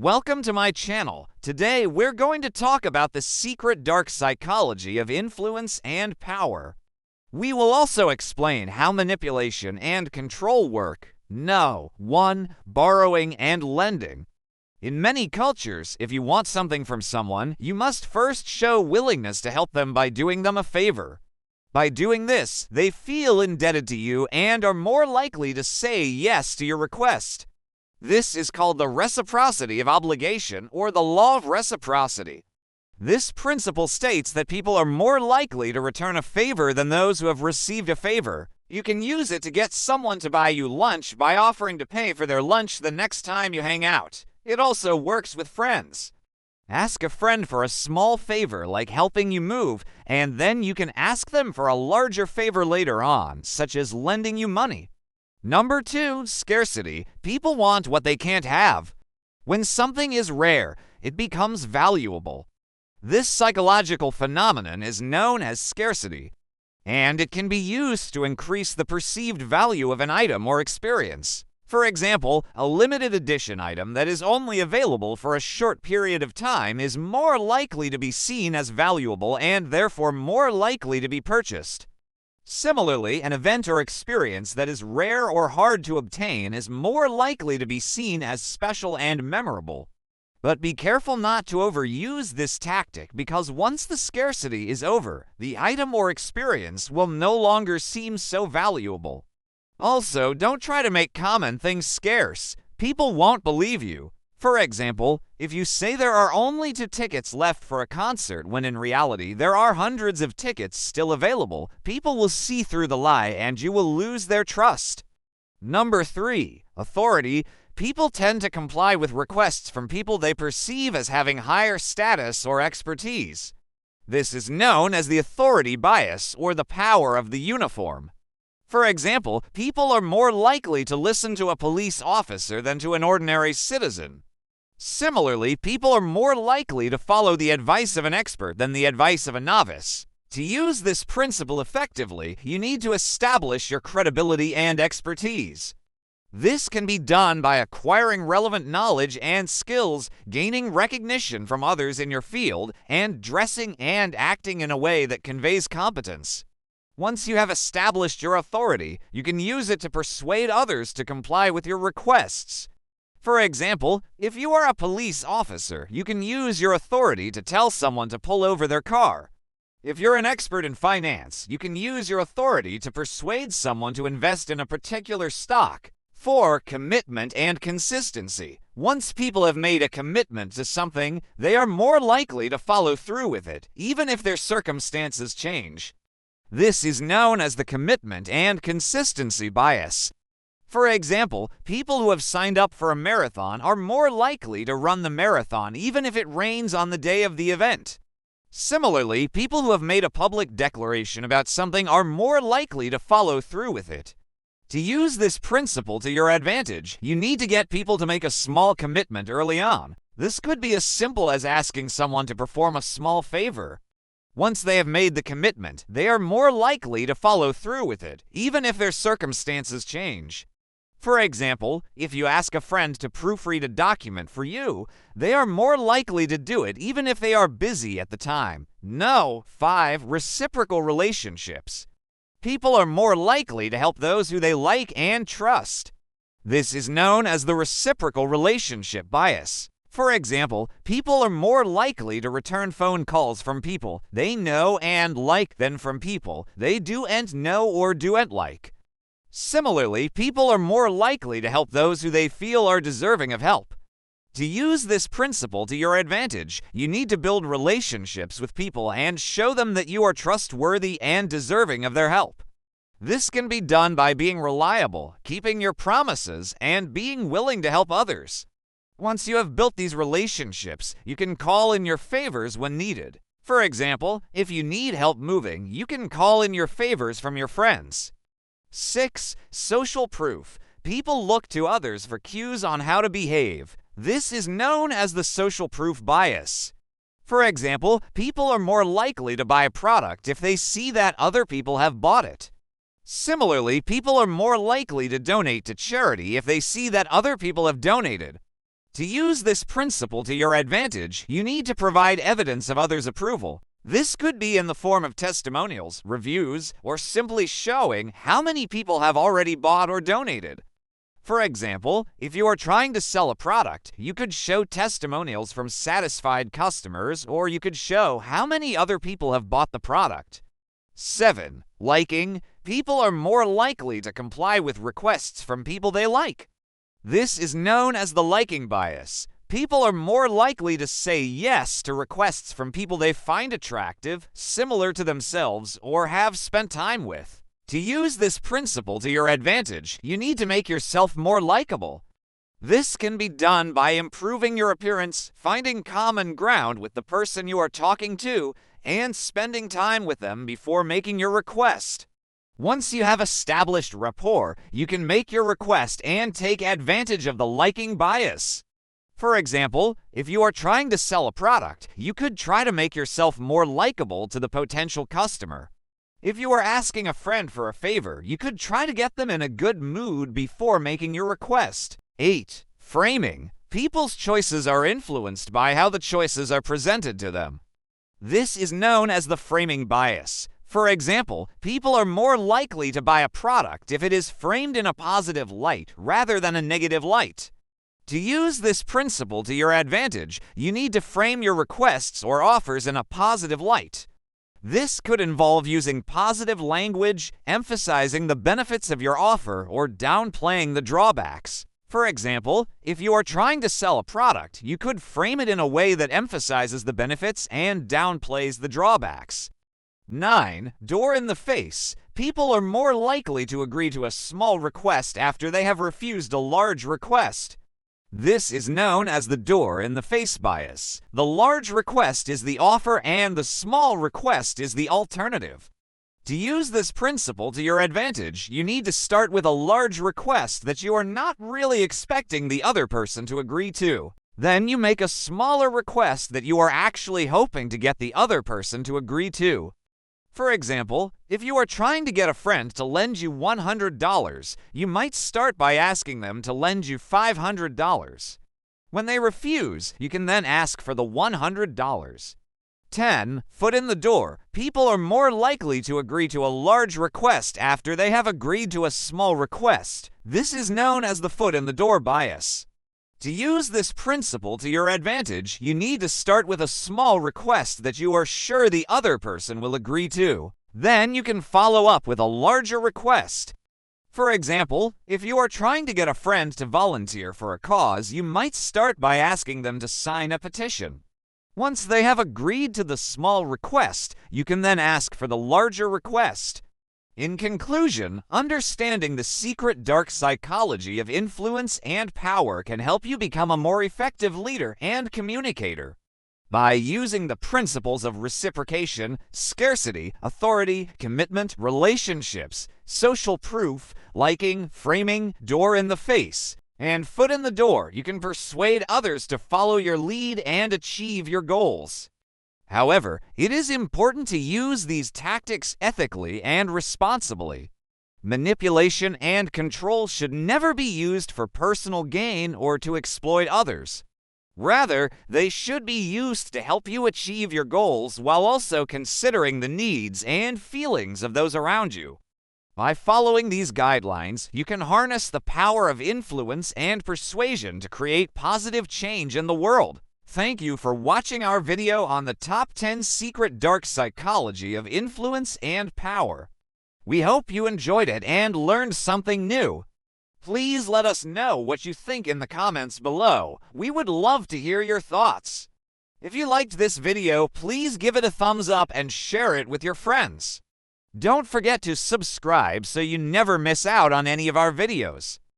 Welcome to my channel. Today we're going to talk about the secret dark psychology of influence and power. We will also explain how manipulation and control work. 1. Borrowing and lending. In many cultures, if you want something from someone, you must first show willingness to help them by doing them a favor. By doing this, they feel indebted to you and are more likely to say yes to your request. This is called the reciprocity of obligation, or the law of reciprocity. This principle states that people are more likely to return a favor than those who have received a favor. You can use it to get someone to buy you lunch by offering to pay for their lunch the next time you hang out. It also works with friends. Ask a friend for a small favor like helping you move, and then you can ask them for a larger favor later on, such as lending you money. 2. Scarcity. People want what they can't have. When something is rare, it becomes valuable. This psychological phenomenon is known as scarcity, and it can be used to increase the perceived value of an item or experience. For example, a limited edition item that is only available for a short period of time is more likely to be seen as valuable and therefore more likely to be purchased. Similarly, an event or experience that is rare or hard to obtain is more likely to be seen as special and memorable. But be careful not to overuse this tactic, because once the scarcity is over, the item or experience will no longer seem so valuable. Also, don't try to make common things scarce. People won't believe you. For example, if you say there are only 2 tickets left for a concert when in reality there are hundreds of tickets still available, people will see through the lie and you will lose their trust. 3. Authority. People tend to comply with requests from people they perceive as having higher status or expertise. This is known as the authority bias, or the power of the uniform. For example, people are more likely to listen to a police officer than to an ordinary citizen. Similarly, people are more likely to follow the advice of an expert than the advice of a novice. To use this principle effectively, you need to establish your credibility and expertise. This can be done by acquiring relevant knowledge and skills, gaining recognition from others in your field, and dressing and acting in a way that conveys competence. Once you have established your authority, you can use it to persuade others to comply with your requests. For example, if you are a police officer, you can use your authority to tell someone to pull over their car. If you're an expert in finance, you can use your authority to persuade someone to invest in a particular stock. 4. Commitment and consistency. Once people have made a commitment to something, they are more likely to follow through with it, even if their circumstances change. This is known as the commitment and consistency bias. For example, people who have signed up for a marathon are more likely to run the marathon even if it rains on the day of the event. Similarly, people who have made a public declaration about something are more likely to follow through with it. To use this principle to your advantage, you need to get people to make a small commitment early on. This could be as simple as asking someone to perform a small favor. Once they have made the commitment, they are more likely to follow through with it, even if their circumstances change. For example, if you ask a friend to proofread a document for you, they are more likely to do it even if they are busy at the time. 5. Reciprocal relationships. People are more likely to help those who they like and trust. This is known as the reciprocal relationship bias. For example, people are more likely to return phone calls from people they know and like than from people they don't know or don't like. Similarly, people are more likely to help those who they feel are deserving of help. To use this principle to your advantage, you need to build relationships with people and show them that you are trustworthy and deserving of their help. This can be done by being reliable, keeping your promises, and being willing to help others. Once you have built these relationships, you can call in your favors when needed. For example, if you need help moving, you can call in your favors from your friends. 6. Social proof. People look to others for cues on how to behave. This is known as the social proof bias. For example, people are more likely to buy a product if they see that other people have bought it. Similarly, people are more likely to donate to charity if they see that other people have donated. To use this principle to your advantage, you need to provide evidence of others' approval. This could be in the form of testimonials, reviews, or simply showing how many people have already bought or donated. For example, if you are trying to sell a product, you could show testimonials from satisfied customers, or you could show how many other people have bought the product. 7. Liking. People are more likely to comply with requests from people they like. This is known as the liking bias. People are more likely to say yes to requests from people they find attractive, similar to themselves, or have spent time with. To use this principle to your advantage, you need to make yourself more likable. This can be done by improving your appearance, finding common ground with the person you are talking to, and spending time with them before making your request. Once you have established rapport, you can make your request and take advantage of the liking bias. For example, if you are trying to sell a product, you could try to make yourself more likable to the potential customer. If you are asking a friend for a favor, you could try to get them in a good mood before making your request. 8. Framing. People's choices are influenced by how the choices are presented to them. This is known as the framing bias. For example, people are more likely to buy a product if it is framed in a positive light rather than a negative light. To use this principle to your advantage, you need to frame your requests or offers in a positive light. This could involve using positive language, emphasizing the benefits of your offer, or downplaying the drawbacks. For example, if you are trying to sell a product, you could frame it in a way that emphasizes the benefits and downplays the drawbacks. 9. Door in the face. People are more likely to agree to a small request after they have refused a large request. This is known as the door in the face bias. The large request is the offer and the small request is the alternative. To use this principle to your advantage, you need to start with a large request that you are not really expecting the other person to agree to. Then you make a smaller request that you are actually hoping to get the other person to agree to. For example, if you are trying to get a friend to lend you $100, you might start by asking them to lend you $500. When they refuse, you can then ask for the $100. 10. Foot in the door. People are more likely to agree to a large request after they have agreed to a small request. This is known as the foot in the door bias. To use this principle to your advantage, you need to start with a small request that you are sure the other person will agree to. Then you can follow up with a larger request. For example, if you are trying to get a friend to volunteer for a cause, you might start by asking them to sign a petition. Once they have agreed to the small request, you can then ask for the larger request. In conclusion, understanding the secret dark psychology of influence and power can help you become a more effective leader and communicator. By using the principles of reciprocation, scarcity, authority, commitment, relationships, social proof, liking, framing, door in the face, and foot in the door, you can persuade others to follow your lead and achieve your goals. However, it is important to use these tactics ethically and responsibly. Manipulation and control should never be used for personal gain or to exploit others. Rather, they should be used to help you achieve your goals while also considering the needs and feelings of those around you. By following these guidelines, you can harness the power of influence and persuasion to create positive change in the world. Thank you for watching our video on the top 10 secret dark psychology of influence and power. We hope you enjoyed it and learned something new. Please let us know what you think in the comments below. We would love to hear your thoughts. If you liked this video, please give it a thumbs up and share it with your friends. Don't forget to subscribe so you never miss out on any of our videos.